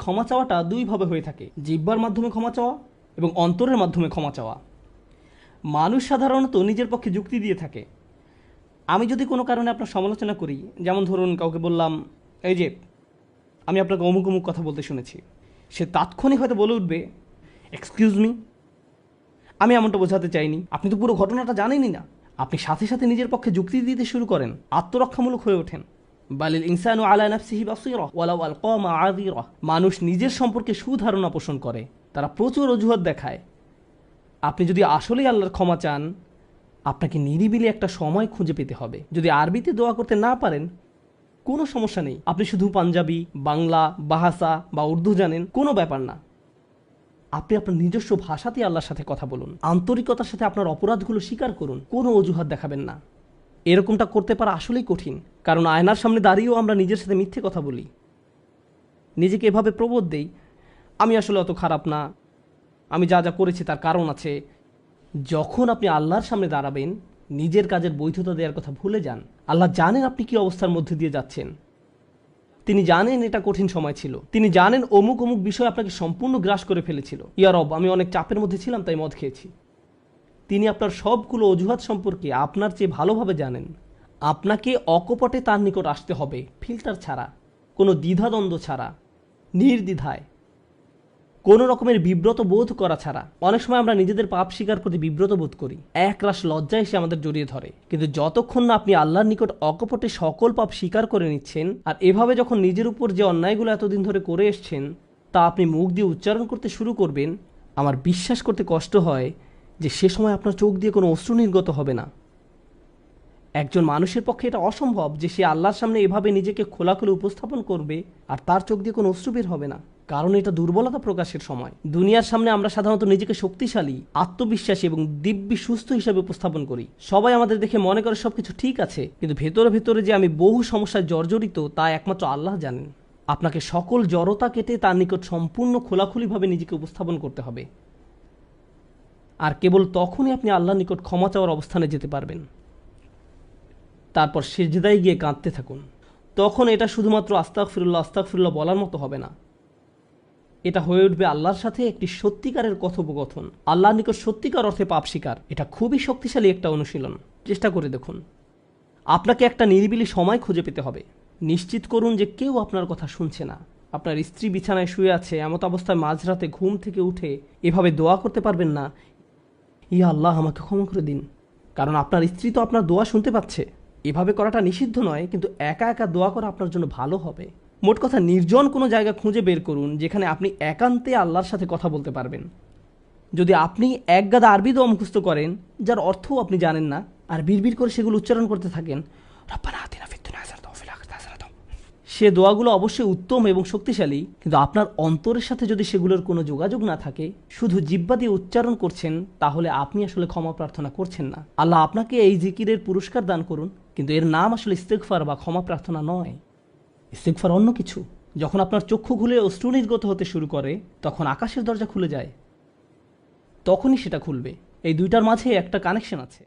ক্ষমা চাওয়াটা দুইভাবে হয়ে থাকে, জিহ্বার মাধ্যমে ক্ষমা চাওয়া এবং অন্তরের মাধ্যমে ক্ষমা চাওয়া। মানুষ সাধারণত নিজের পক্ষে যুক্তি দিয়ে থাকে। আমি যদি কোনো কারণে আপনার সমালোচনা করি, যেমন ধরুন কাউকে বললাম, এই যে আমি আপনাকে অমুক অমুক কথা বলতে শুনেছি, সে তাৎক্ষণিক হয়তো বলে উঠবে, এক্সকিউজ মি, আমি এমনটা বোঝাতে চাইনি, আপনি তো পুরো ঘটনাটা জানেনই না। আপনি সাথে সাথে নিজের পক্ষে যুক্তি দিতে শুরু করেন, আত্মরক্ষামূলক হয়ে ওঠেন। বালিল ইনসানু আলা নাফসিহি বাসীরা ওয়ালাউ আলকা মাআযিরা। মানুষ নিজের সম্পর্কে সুধারণা পোষণ করে, তারা প্রচুর অজুহাত দেখায়। আপনি যদি আসলেই আল্লাহর ক্ষমা চান, আপনাকে নিরিবিলি একটা সময় খুঁজে পেতে হবে। যদি আরবিতে দোয়া করতে না পারেন, কোনো সমস্যা নেই, আপনি শুধু পাঞ্জাবি, বাংলা, বাহাসা বা উর্দু জানেন, কোনো ব্যাপার না। আপনি আপনার নিজস্ব ভাষাতেই আল্লাহর সাথে কথা বলুন, আন্তরিকতার সাথে আপনার অপরাধগুলো স্বীকার করুন, কোনো অজুহাত দেখাবেন না। এরকমটা করতে পারা আসলেই কঠিন, কারণ আয়নার সামনে দাঁড়িয়েও আমরা নিজের সাথে মিথ্যে কথা বলি, নিজেকে এভাবে প্রবোধ দেই, আমি আসলে অত খারাপ না, আমি যা যা করেছি তার কারণ আছে। যখন আপনি আল্লাহর সামনে দাঁড়াবেন, নিজের কাজের বৈধতা দেওয়ার কথা ভুলে যান। আল্লাহ জানেন আপনি কি অবস্থার মধ্যে দিয়ে যাচ্ছেন, তিনি জানেন এটা কঠিন সময় ছিল, তিনি জানেন অমুক অমুক বিষয় আপনাকে সম্পূর্ণ গ্রাস করে ফেলেছিল। ইয়া রব, আমি অনেক চাপের মধ্যে ছিলাম তাই মদ খেয়েছি। তিনি আপনার সবগুলো অজুহাত সম্পর্কে আপনার চেয়ে ভালোভাবে জানেন। আপনাকে অকপটে তার নিকট আসতে হবে, ফিল্টার ছাড়া, কোনো দ্বিধাদ্বন্দ্ব ছাড়া, নির্দ্বিধায়, কোনো রকমের বিব্রত বোধ করা ছাড়া। অনেক সময় আমরা নিজেদের পাপ স্বীকার করতে বিব্রত বোধ করি, একরাশ লজ্জা এসে আমাদের জড়িয়ে ধরে। কিন্তু যতক্ষণ না আপনি আল্লাহর নিকট অকপটে সকল পাপ স্বীকার করে নিচ্ছেন, আর এভাবে যখন নিজের উপর যে অন্যায়গুলো এতদিন ধরে করে এসছেন তা আপনি মুখ দিয়ে উচ্চারণ করতে শুরু করবেন, আমার বিশ্বাস করতে কষ্ট হয় যে সে সময় আপনার চোখ দিয়ে কোনো অশ্রু নির্গত হবে না। একজন মানুষের পক্ষে এটা অসম্ভব যে সে আল্লাহর সামনে এভাবে নিজেকে খোলাখুলি উপস্থাপন করবে আর তার চোখ দিয়ে কোনো অশ্রু বের হবে না, কারণ এটা দুর্বলতা প্রকাশের সময়। দুনিয়ার সামনে আমরা সাধারণত নিজেকে শক্তিশালী, আত্মবিশ্বাসী এবং দিব্যি সুস্থ হিসাবে উপস্থাপন করি। সবাই আমাদের দেখে মনে করে সবকিছু ঠিক আছে, কিন্তু ভেতরে ভেতরে যে আমি বহু সমস্যায় জর্জরিত তা একমাত্র আল্লাহ জানেন। আপনাকে সকল জড়তা কেটে তার নিকট সম্পূর্ণ খোলাখুলিভাবে নিজেকে উপস্থাপন করতে হবে, আর কেবল তখনই আপনি আল্লাহর নিকট ক্ষমা চাওয়ার অবস্থানে যেতে পারবেন। তারপর সিজদায় গিয়ে কাঁদতে থাকুন। তখন এটা শুধুমাত্র আস্তাগফিরুল্লাহ আস্তাগফিরুল্লাহ বলার মতো হবে না, এটা হয়ে উঠবে আল্লাহর সাথে একটি সত্যিকারের কথোপকথন, আল্লাহর নিকট সত্যিকার অর্থে পাপ স্বীকার। এটা খুবই শক্তিশালী একটা অনুশীলন, চেষ্টা করে দেখুন। আপনাকে একটা নিরিবিলি সময় খুঁজে পেতে হবে। নিশ্চিত করুন যে কেউ আপনার কথা শুনছে না। আপনার স্ত্রী বিছানায় শুয়ে আছে, এমত অবস্থায় মাঝরাতে ঘুম থেকে উঠে এভাবে দোয়া করতে পারবেন না, ইয়া আল্লাহ আমাকে ক্ষমা করে দিন, কারণ আপনার স্ত্রী তো আপনার দোয়া শুনতে পাচ্ছে। এভাবে করাটা নিষিদ্ধ নয়, কিন্তু একা একা দোয়া করা আপনার জন্য ভালো হবে। মোট কথা, নির্জন কোনো জায়গা খুঁজে বের করুন যেখানে আপনি একান্তে আল্লাহর সাথে কথা বলতে পারবেন। যদি আপনি এক গাদা আরবি দোয়া মুখস্থ করেন যার অর্থও আপনি জানেন না, আর বিড়বিড় করে সেগুলো উচ্চারণ করতে থাকেন, রব্বানা আতিনা ফিদ দুনিয়া হাসানাতাও ওয়া ফিল আখিরাতি হাসানাতাও, সে দোয়াগুলো অবশ্যই উত্তম এবং শক্তিশালী, কিন্তু আপনার অন্তরের সাথে যদি সেগুলোর কোনো যোগাযোগ না থাকে, শুধু জিহ্বা দিয়ে উচ্চারণ করছেন, তাহলে আপনি আসলে ক্ষমা প্রার্থনা করছেন না। আল্লাহ আপনাকে এই জিকিরের পুরস্কার দান করুন, কিন্তু এর নাম আসলে ইস্তিগফার বা ক্ষমা প্রার্থনা নয়। ইস্তিগফার অন্য কিছু। যখন আপনার চক্ষু খুলে অশ্রু নির্গত হতে শুরু করে, তখন আকাশের দরজা খুলে যায়, তখনই সেটা খুলবে। এই দুইটার মাঝে একটা কানেকশন আছে।